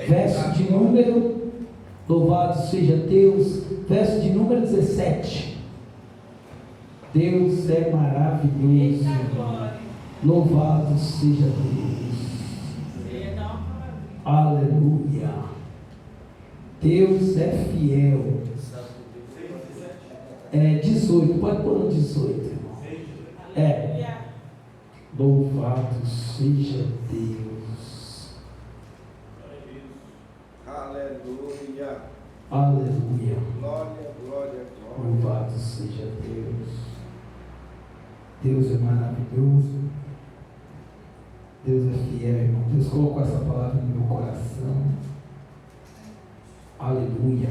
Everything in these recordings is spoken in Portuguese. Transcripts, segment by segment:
Verso de número, louvado seja Deus, verso de número 17. Deus é maravilhoso. Louvado seja Deus. Aleluia. Deus é fiel. 18, pode pôr no 18, irmão. Louvado seja Deus. Aleluia. Aleluia. Glória, glória, glória. Louvado seja Deus. Deus é maravilhoso. Deus é fiel, irmão. Deus colocou essa palavra no meu coração. Aleluia.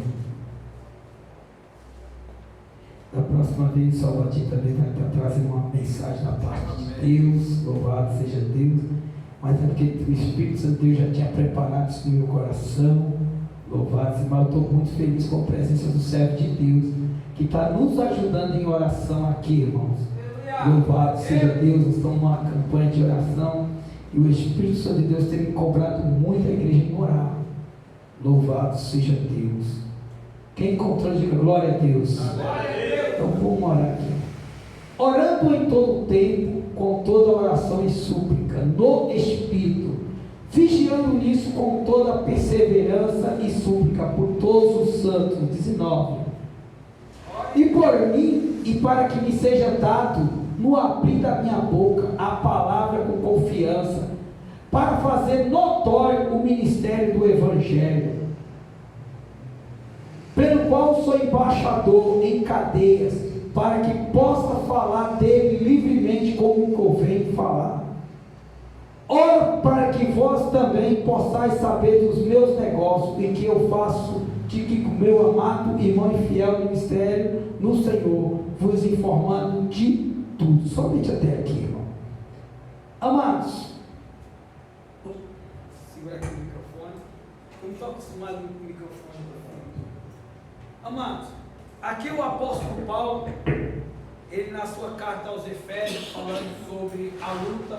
Da próxima vez, o Salvadinho também vai estar trazendo uma mensagem da parte de Deus. Louvado seja Deus. Mas é porque o Espírito Santo de Deus já tinha preparado isso no meu coração. Louvado seja. Mas eu estou muito feliz com a presença do servo de Deus, que está nos ajudando em oração aqui, irmãos. Louvado seja Deus. Nós estamos numa campanha de oração. E o Espírito Santo de Deus tem me cobrado muito a igreja em orar. Louvado seja Deus. Quem encontrou, diga glória a Deus. Então vamos orar aqui. Orando em todo o tempo, com toda oração e súplica, no Espírito, vigiando nisso com toda perseverança e súplica por todos os santos. 19. E por mim, e para que me seja dado, no abrir da minha boca, a palavra com confiança, para fazer notório o ministério do Evangelho, pelo qual sou embaixador em cadeias, para que possa falar dele livremente como convém falar. Oro para que vós também possais saber dos meus negócios, em que eu faço de que o meu amado irmão e fiel ministério no Senhor, vos informando de tudo. Somente até aqui, irmão. Amados, segura aqui o microfone. Eu não estou acostumado com o microfone. Amados, aqui o apóstolo Paulo, ele na sua carta aos Efésios, falando sobre a luta,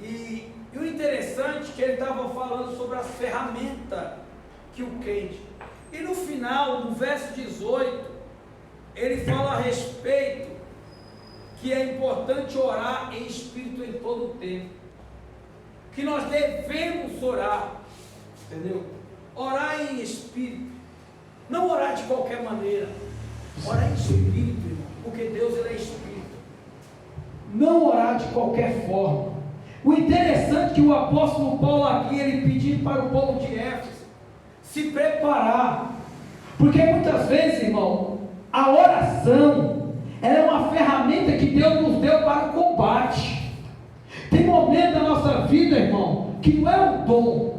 e o interessante é que ele estava falando sobre as ferramentas que o crente, e no final, no verso 18, ele fala a respeito que é importante orar em espírito em todo o tempo, que nós devemos orar, entendeu? Orar em espírito. Não orar de qualquer maneira, orar em espírito, irmão, porque Deus ele é espírito. Não orar de qualquer forma. O interessante é que o apóstolo Paulo aqui, ele pediu para o povo de Éfeso se preparar, porque muitas vezes, irmão, a oração, ela é uma ferramenta que Deus nos deu para o combate. Tem momento da nossa vida, irmão, que não é um dom.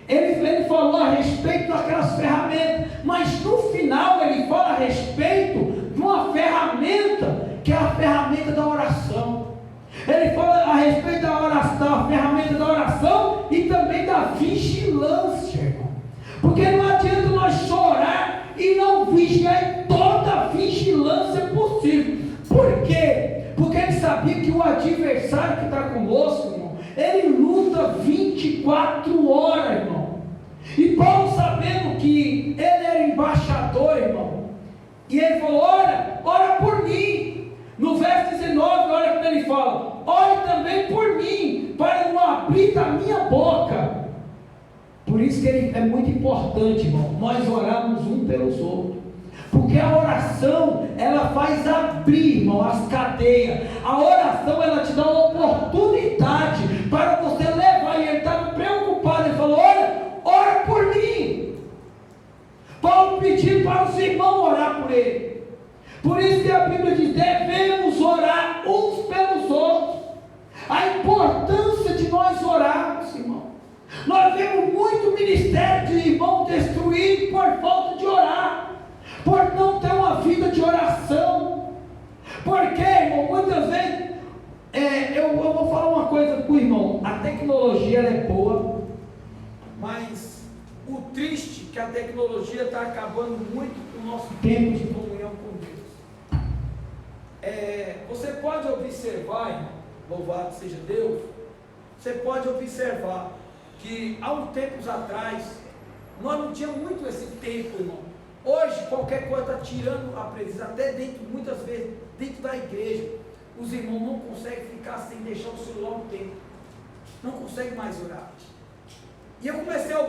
Ele falou a respeito daquelas ferramentas, mas no final ele fala a respeito de uma ferramenta, que é a ferramenta da oração. Ele fala a respeito da oração, da ferramenta da oração e também da vigilância, irmão. Porque não adianta nós só orar e não vigiar em toda a vigilância possível. Por quê? Porque ele sabia que o adversário que está conosco, irmão, ele luta 24 horas, irmão. E Paulo, sabendo que ele era embaixador, irmão, e ele falou: ora por mim. No verso 19, olha como ele fala: ore também por mim, para não abrir da minha boca. Por isso que é muito importante, irmão, nós orarmos um pelos outros. Porque a oração, ela faz abrir, irmão, as cadeias. A oração, ela te dá uma oportunidade para você levar. E ele estava preocupado, ele falou: ora por mim. Paulo pediu para os irmãos orar por ele. Por isso que a Bíblia diz: devemos orar uns pelos outros. A importância de nós orarmos, irmão. Nós vemos muito ministério de irmão destruído por falta de orar, por não ter uma vida de oração. Porque, irmão, muitas vezes, eu vou falar uma coisa para o irmão: a tecnologia ela é boa, mas o triste é que a tecnologia está acabando muito com o nosso tempo de comunhão com Deus. Você pode observar, irmão, louvado seja Deus, você pode observar que há uns tempos atrás, nós não tínhamos muito esse tempo, irmão. Hoje, qualquer coisa está tirando a presença, até dentro, muitas vezes, dentro da igreja, os irmãos não conseguem ficar sem deixar o celular um tempo. Não conseguem mais orar. E eu comecei a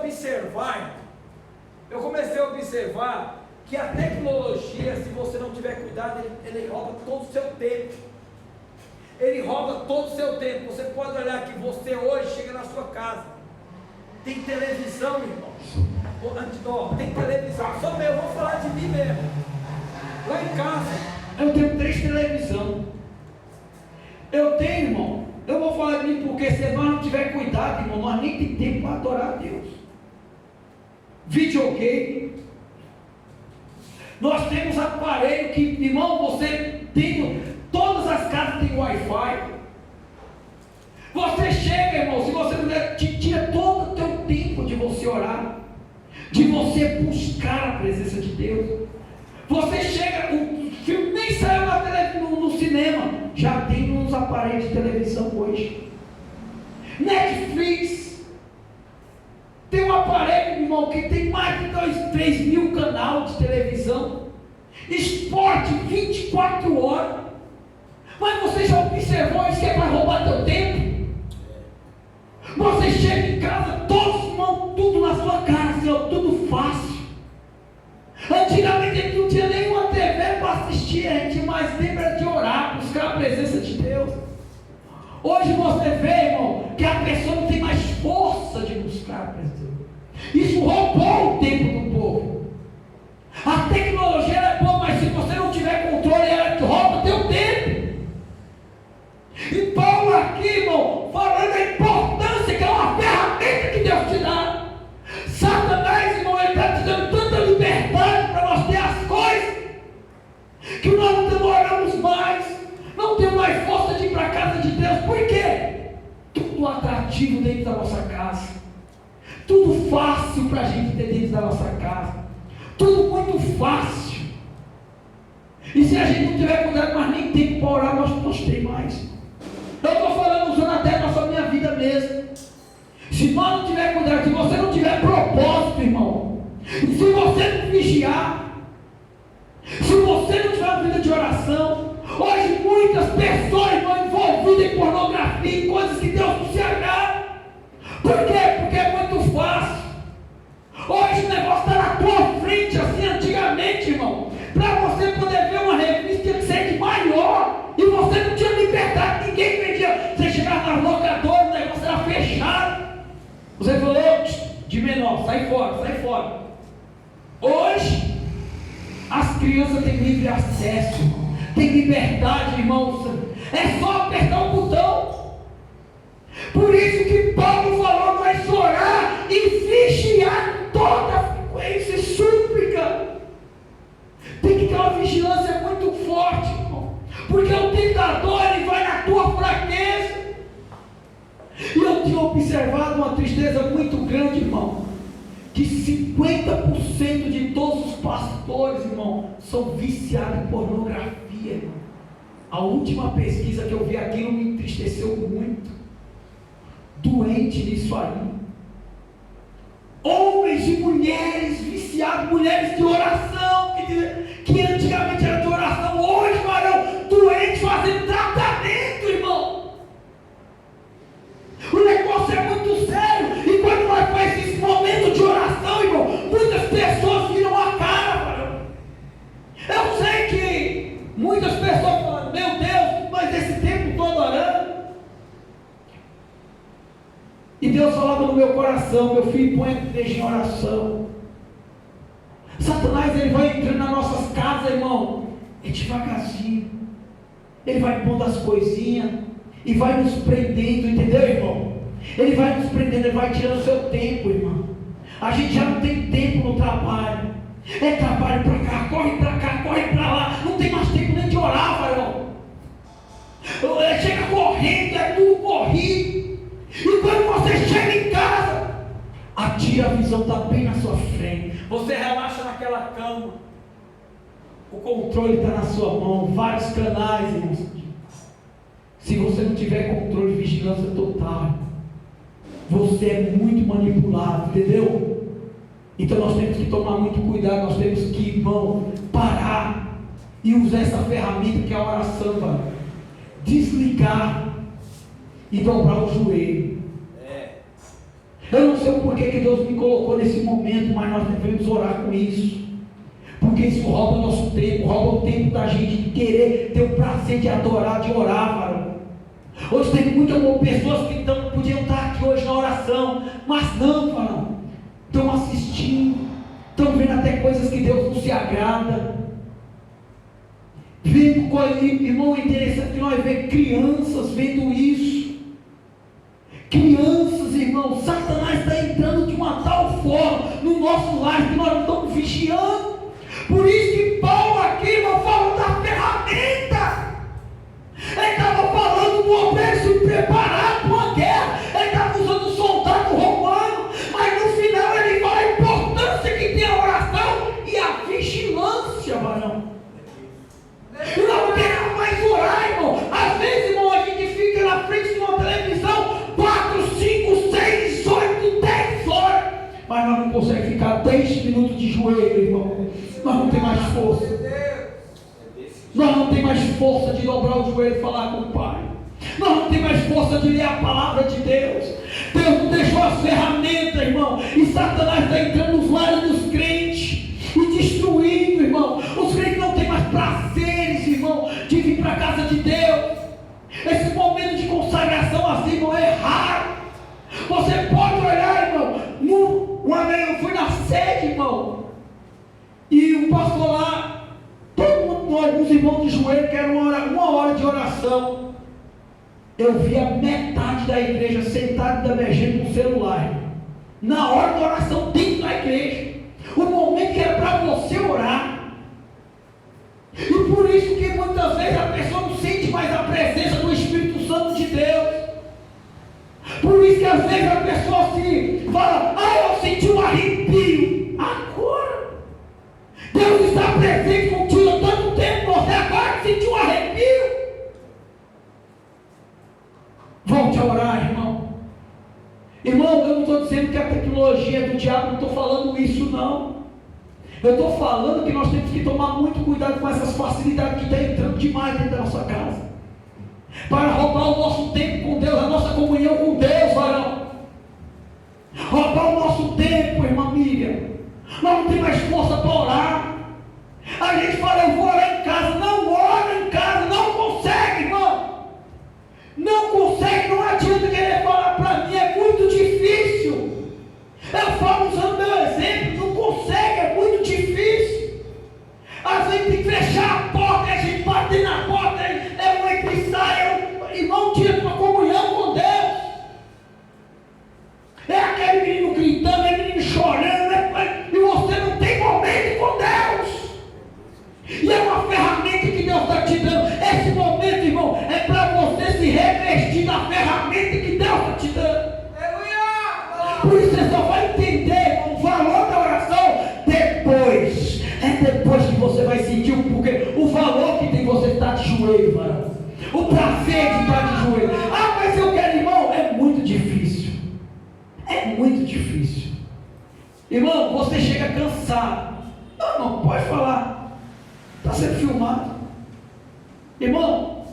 observar, que a tecnologia, se você não tiver cuidado, ele rouba todo o seu tempo. Ele rouba todo o seu tempo. Você pode olhar que você hoje chega na sua casa, tem televisão, irmão. Tem televisão. Só eu vou falar de mim mesmo. Lá em casa, eu tenho 3 televisões. Eu tenho, irmão. Eu vou falar de mim porque se nós não tiver cuidado, irmão, nós nem tem tempo para adorar a Deus. Videogame. Nós temos aparelho que, irmão, você tem, todas as casas têm Wi-Fi. Você chega, irmão, se você puder, te tira todo o teu tempo de você orar, de você buscar a presença de Deus. Você chega, o filme nem saiu no cinema, já tem uns aparelhos de televisão hoje. Netflix tem um aparelho, irmão, que tem mais de 3 mil canais de televisão, esporte 24 horas. Mas você já observou isso que é para roubar teu tempo? Você chega em casa, todos, irmão, tudo na sua casa, tudo fácil. Antigamente a gente não tinha nenhuma TV para assistir, a gente mais lembra de orar, buscar a presença de Deus. Hoje você vê, irmão, que a pessoa não tem mais força de buscar a presença de Deus. Isso roubou o tempo do povo. A tecnologia é boa, mas se você não tiver controle, ela rouba o teu tempo. E Paulo aqui, irmão, falando da importância que é uma ferramenta que Deus te dá. Satanás, irmão, ele está te dando tanta liberdade para nós ter as coisas, que nós não demoramos mais, não temos mais força de ir para a casa de Deus. Por quê? Tudo atrativo dentro da nossa casa, tudo fácil para a gente ter dentro da nossa casa, tudo muito fácil. E se a gente não tiver cuidado, mas nem tempo para orar, nós temos mais. Eu estou falando, usando até a nossa minha vida mesmo. Se nós não tiver cuidado, se você não tiver propósito, irmão, se você não vigiar, se você não tiver uma vida de oração, hoje muitas pessoas estão envolvidas em pornografia, em coisas que Deus não se agrada. Por quê? Porque é muito fácil. Hoje o negócio está na tua frente, assim, antigamente, irmão, para você poder ver uma revista tinha que ser de maior, e você não tinha liberdade, ninguém vendia. Você chegava nas locadoras, o negócio era fechado. Você falou, de menor, sai fora. Hoje, as crianças têm livre acesso, têm liberdade, irmãos. É só apertar o botão. Por isso que Paulo falou, mas orar e vigiar com toda a frequência e súplica. Tem que ter uma vigilância muito forte, irmão. Porque o tentador, ele vai na tua fraqueza. E eu tinha observado uma tristeza muito grande, irmão, que 50% de todos os pastores, irmão, são viciados em pornografia, irmão. A última pesquisa que eu vi, aquilo me entristeceu muito. Doente nisso aí. Homens e mulheres viciados, mulheres de oração, que antigamente era de oração, hoje, varão, doentes fazendo tratamento, irmão. O negócio é muito sério. E quando nós fazemos esse momento de oração, irmão, muitas pessoas viram a cara, varão. Eu sei que muitas pessoas falam, meu Deus, mas esse tempo todo orando. E Deus falava no meu coração, meu filho, põe a igreja em oração. Satanás, ele vai entrando nas nossas casas, irmão, é devagarzinho. Ele vai pondo as coisinhas e vai nos prendendo, entendeu, irmão? Ele vai nos prendendo, ele vai tirando o seu tempo, irmão. A gente já não tem tempo no trabalho. É trabalho para cá, corre para lá. Não tem mais tempo nem de orar, varão. Chega correndo, é tudo corrido. E quando você chega em casa, atira a visão, está bem na sua frente. Você relaxa naquela cama. O controle está na sua mão. Vários canais, irmãos. Se você não tiver controle, vigilância total, você é muito manipulado, entendeu? Então nós temos que tomar muito cuidado, nós temos que, irmão, parar e usar essa ferramenta que é a oração, mano. Desligar e dobrar o joelho. Eu não sei o porquê que Deus me colocou nesse momento, mas nós devemos orar com isso, porque isso rouba o nosso tempo, rouba o tempo da gente de querer ter o prazer de adorar, de orar, varão. Hoje tem muitas pessoas que podiam estar aqui hoje na oração, mas não, varão. Estão assistindo, estão vendo até coisas que Deus não se agrada. Vendo, irmão, é interessante que nós vemos crianças vendo isso. Crianças, irmão, Satanás está entrando de uma tal forma no nosso lar que nós não estamos vigiando. Por isso que Paulo aqui, irmão, falou da ferramenta. Ele estava falando do obreiro se preparar para uma guerra. Ele estava usando o soldado romano, mas no final ele fala a importância que tem a oração e a vigilância, varão. E nós não queremos mais orar, irmão. Às vezes, irmão, a gente fica na frente de uma televisão 4, 5, 6, 8, 10 horas, mas nós não conseguimos ficar 10 minutos de joelho, irmão. Nós não temos mais força. Nós não temos mais força de dobrar o joelho e falar com o Pai. Nós não temos mais força de ler a palavra de Deus. Deus nos deixou as ferramentas, irmão, e Satanás está entrando nos lares dos crentes e destruindo, irmão. Os crentes não têm mais prazeres, irmão, de vir para a casa de Deus. Esse momento de consagração assim, irmão, é raro. Você pode olhar, irmão. Uma vez eu fui na sede, irmão, e o pastor lá, todo mundo, alguns irmãos de joelho, que era uma hora de oração. Eu vi a metade da igreja sentada mexendo no celular. Na hora da oração dentro da igreja. O momento que era para você orar. E por isso que muitas vezes a pessoa não sente mais a presença do Espírito Santo de Deus. Por isso que às vezes a pessoa assim fala: eu senti um arrepio. Agora Deus está presente contigo há tanto tempo, você agora sentiu um arrepio. Volte a orar, irmão. Irmão, eu não estou dizendo que a tecnologia do diabo, não estou falando isso não. Eu estou falando que nós temos que tomar muito cuidado com essas facilidades que estão entrando demais dentro da nossa casa, para roubar o nosso tempo com Deus, a nossa comunhão com Deus, varão. Roubar o nosso tempo, irmã Miriam. Nós não temos mais força para orar. A gente fala: eu vou orar em casa. Não ora em casa, não consegue, irmão. Não consegue, não adianta querer falar para mim, é muito difícil. Eu falo usando meu exemplo, não consegue, é muito difícil. Às vezes tem que fechar a porta, a gente bater na porta, é um entra e sai, irmão, tira uma comunhão com Deus. É aquele menino gritando, é menino chorando, e você não tem momento com Deus. E é uma ferramenta que Deus está te dando. Esse momento, irmão, é para você se revestir da ferramenta que Deus está te dando. Por isso você só vai entender o valor da oração depois. É depois que você vai sentir o valor que tem você estar de joelho, varão. O prazer de estar de joelho. Mas eu quero, irmão, é muito difícil. É muito difícil. Irmão, você chega cansado. Não pode falar. Está sendo filmado. Irmão,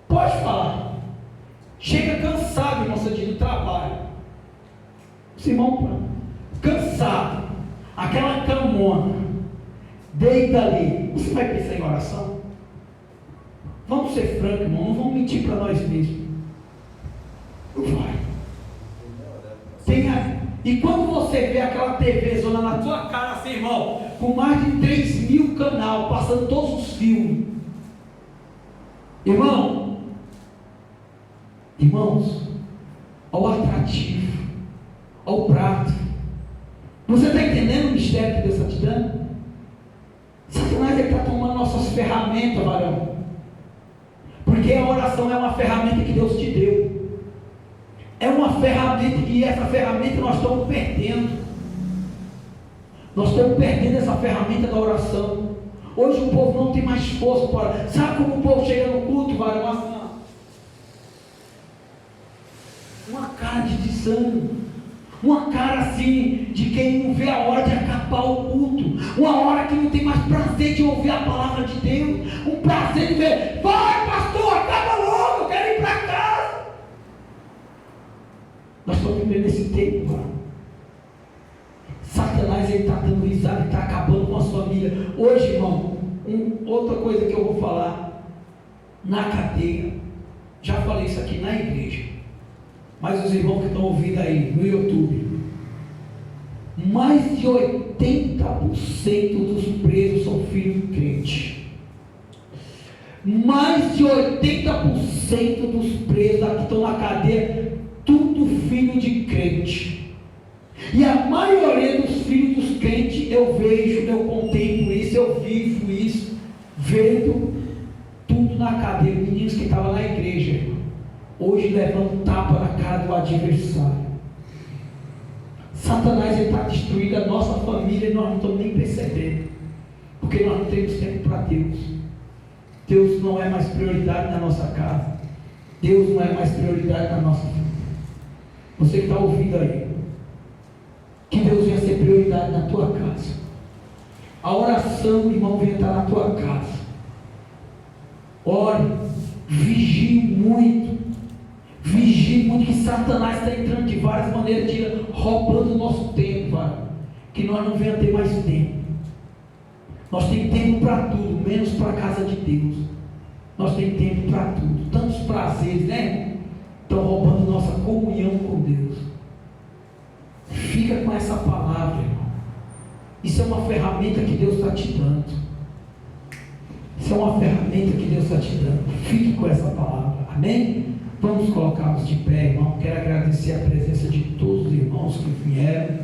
pode falar. Chega cansado, irmão, você diz, do trabalho. Esse irmão, cansado. Aquela camona. Deita ali. Você vai pensar em oração? Vamos ser francos, irmão. Não vamos mentir para nós mesmos. Vai. E quando você vê aquela TV zona na tua cara assim, irmão, com mais de 3.000 canal, passando todos os filmes. Irmãos, ao atrativo, ao prato. Você está entendendo o mistério que Deus está te dando? Satanás está tomando nossas ferramentas, varão. Porque a oração é uma ferramenta que Deus te deu. É uma ferramenta, e essa ferramenta nós estamos perdendo. Nós estamos perdendo essa ferramenta da oração. Hoje o povo não tem mais força para. Sabe como o povo chega no culto, varão? Uma cara de insano. Uma cara assim, de quem não vê a hora de acabar o culto. Uma hora que não tem mais prazer de ouvir a palavra de Deus. Um prazer de ver, vai pastor, acaba logo, eu quero ir para casa. Nós estamos vivendo esse tempo, mano. Satanás, ele está dando risada, ele está acabando com a sua família. Hoje, irmão, outra coisa que eu vou falar. Na cadeia, já falei isso aqui na igreja. Mas os irmãos que estão ouvindo aí no YouTube, mais de 80% dos presos são filhos de crente. Mais de 80% dos presos que estão na cadeia, tudo filho de crente. E a maioria dos filhos dos crentes, eu vejo, eu contemplo isso, eu vivo isso, vendo tudo na cadeia. Meninos que estavam na igreja, irmão, hoje levando tapa na cara do adversário. Satanás está destruindo a nossa família e nós não estamos nem percebendo, porque nós não temos tempo para Deus. Deus não é mais prioridade na nossa casa. Deus não é mais prioridade na nossa família. Você que está ouvindo aí, que Deus venha ser prioridade na tua casa. A oração, irmão, venha estar na tua casa. Ore, vigie muito. Vigie muito, que Satanás está entrando de várias maneiras, roubando o nosso tempo, que nós não venhamos ter mais tempo. Nós temos tempo para tudo, menos para a casa de Deus. Nós temos tempo para tudo, tantos prazeres, né? Estão roubando nossa comunhão com Deus. Fica com essa palavra, irmão. Isso é uma ferramenta que Deus está te dando. Isso é uma ferramenta que Deus está te dando. Fique com essa palavra, amém? Vamos colocar-nos de pé, irmão. Quero agradecer a presença de todos os irmãos que vieram.